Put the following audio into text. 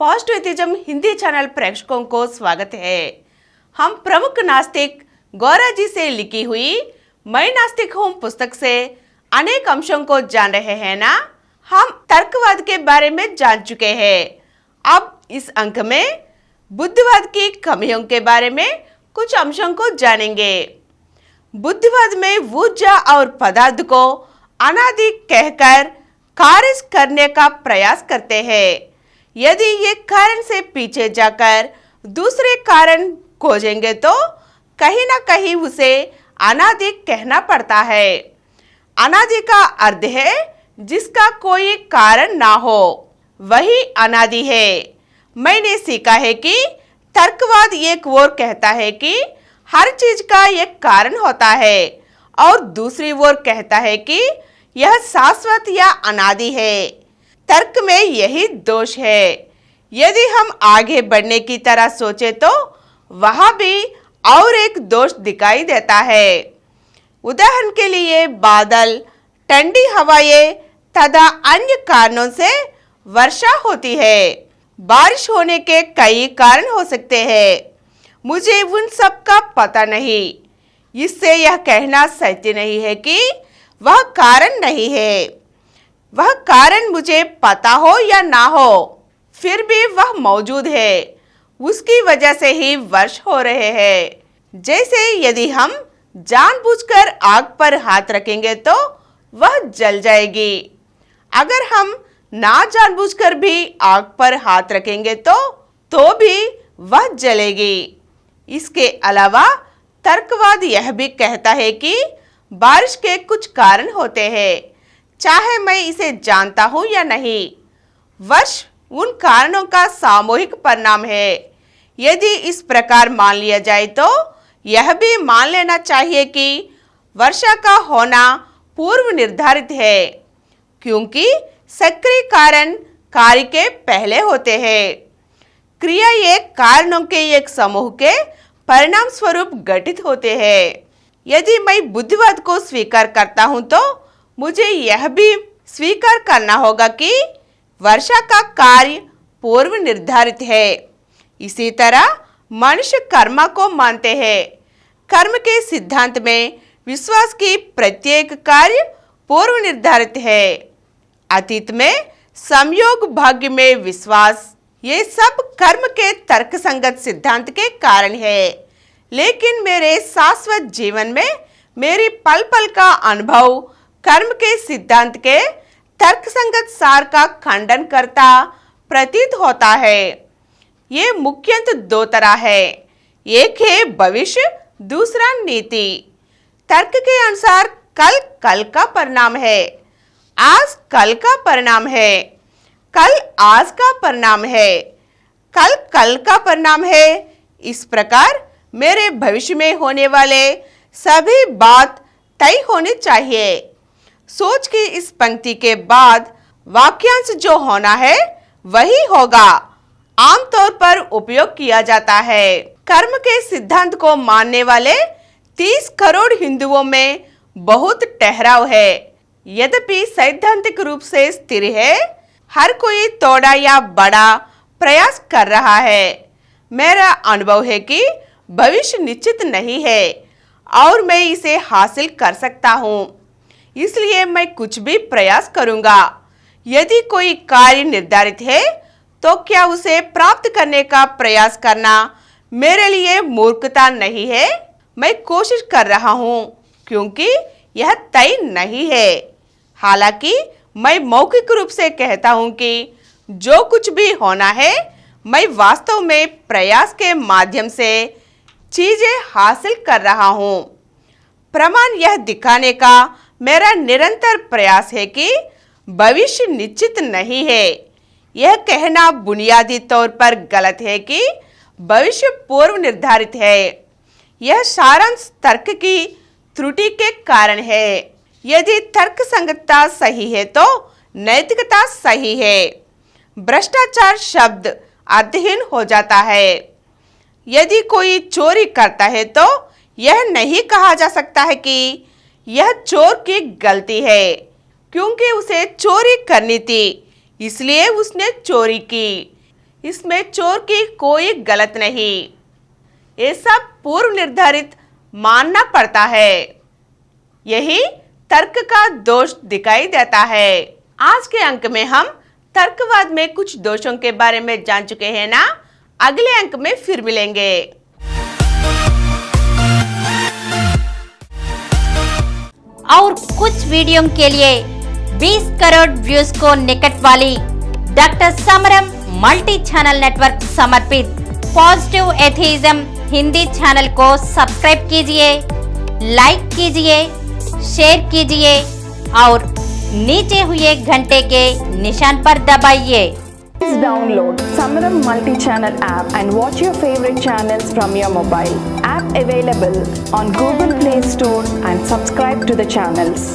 Positivism Hindi channel प्रेक्षकों को स्वागत है। हम प्रमुख नास्तिक गौरा जी से लिखी हुई मैं नास्तिक हूँ पुस्तक से अनेक अंशों को जान रहे हैं ना। हम तर्कवाद के बारे में जान चुके हैं। अब इस अंक में बुद्धिवाद की कमियों के बारे में कुछ अंशों को जानेंगे। बुद्धिवाद में ऊर्जा और पदार्थ को अनादि कहकर कार्य करने का प्रयास करते हैं। यदि ये कारण से पीछे जाकर दूसरे कारण खोजेंगे तो कहीं ना कहीं उसे अनादि कहना पड़ता है। अनादि का अर्थ है जिसका कोई कारण ना हो, वही अनादि है। मैंने सीखा है कि तर्कवाद एक ओर कहता है कि हर चीज का एक कारण होता है और दूसरी ओर कहता है कि यह शाश्वत या अनादि है। तर्क में यही दोष है। यदि हम आगे बढ़ने की तरह सोचे तो वहां भी और एक दोष दिखाई देता है। उदाहरण के लिए बादल, ठंडी हवाएं तथा अन्य कारणों से वर्षा होती है। बारिश होने के कई कारण हो सकते हैं, मुझे उन सब का पता नहीं। इससे यह कहना सत्य नहीं है कि वह कारण नहीं है। वह कारण मुझे पता हो या ना हो, फिर भी वह मौजूद है। उसकी वजह से ही वर्ष हो रहे हैं। जैसे यदि हम जानबूझकर आग पर हाथ रखेंगे तो वह जल जाएगी। अगर हम ना जानबूझकर भी आग पर हाथ रखेंगे तो भी वह जलेगी। इसके अलावा तर्कवाद यह भी कहता है कि बारिश के कुछ कारण होते हैं, चाहे मैं इसे जानता हूं या नहीं। वर्ष उन कारणों का सामूहिक परिणाम है। यदि इस प्रकार मान लिया जाए तो यह भी मान लेना चाहिए कि वर्षा का होना पूर्व निर्धारित है, क्योंकि सक्रिय कारण कार्य के पहले होते हैं। क्रिया एक कारणों के एक समूह के परिणाम स्वरूप गठित होते हैं। यदि मैं बुद्धिवाद को स्वीकार करता हूं तो मुझे यह भी स्वीकार करना होगा कि वर्षा का कार्य पूर्व निर्धारित है। इसी तरह मनुष्य कर्म को मानते हैं। कर्म के सिद्धांत में विश्वास की प्रत्येक कार्य पूर्व निर्धारित है। अतीत में संयोग, भाग्य में विश्वास, ये सब कर्म के तर्कसंगत सिद्धांत के कारण है। लेकिन मेरे शाश्वत जीवन में मेरी पल पल का अनुभव कर्म के सिद्धांत के तर्कसंगत सार का खंडन करता प्रतीत होता है। ये मुख्यतः दो तरह है, एक है भविष्य, दूसरा नीति। तर्क के अनुसार कल कल का परिणाम है, आज कल का परिणाम है, कल आज का परिणाम है, कल कल का परिणाम है। इस प्रकार मेरे भविष्य में होने वाले सभी बात तय होनी चाहिए। सोच की इस पंक्ति के बाद वाक्यांश जो होना है वही होगा आमतौर पर उपयोग किया जाता है। कर्म के सिद्धांत को मानने वाले 30 करोड़ हिंदुओं में बहुत ठहराव है। यद्यपि सैद्धांतिक रूप से स्थिर है, हर कोई थोड़ा या बड़ा प्रयास कर रहा है। मेरा अनुभव है कि भविष्य निश्चित नहीं है और मैं इसे हासिल कर सकता हूँ, इसलिए मैं कुछ भी प्रयास करूँगा। यदि कोई कार्य निर्धारित है तो क्या उसे प्राप्त करने का प्रयास करना मेरे लिए मूर्खता नहीं है? मैं कोशिश कर रहा हूँ क्योंकि यह तय नहीं है। हालांकि मैं मौखिक रूप से कहता हूँ कि जो कुछ भी होना है मैं वास्तव में प्रयास के माध्यम से चीजें हासिल कर रहा हूँ। प्रमाण यह दिखाने का मेरा निरंतर प्रयास है कि भविष्य निश्चित नहीं है। यह कहना बुनियादी तौर पर गलत है कि भविष्य पूर्व निर्धारित है। यह सारांश तर्क की त्रुटि के कारण है। यदि तर्क संगतता सही है तो नैतिकता सही है। भ्रष्टाचार शब्द अर्थहीन हो जाता है। यदि कोई चोरी करता है तो यह नहीं कहा जा सकता है कि यह चोर की गलती है, क्योंकि उसे चोरी करनी थी, इसलिए उसने चोरी की। इसमें चोर की कोई गलत नहीं, ये सब पूर्व निर्धारित मानना पड़ता है। यही तर्क का दोष दिखाई देता है। आज के अंक में हम तर्कवाद में कुछ दोषों के बारे में जान चुके हैं ना। अगले अंक में फिर मिलेंगे। और कुछ वीडियो के लिए 20 करोड़ व्यूज को निकट वाली डॉक्टर समरम मल्टी चैनल नेटवर्क समर्पित पॉजिटिव एथीज्म हिंदी चैनल को सब्सक्राइब कीजिए, लाइक कीजिए, शेयर कीजिए और नीचे हुए घंटे के निशान पर दबाइए। Please download Samaram multi-channel app and watch your favorite channels from your mobile. App available on Google Play Store and subscribe to the channels.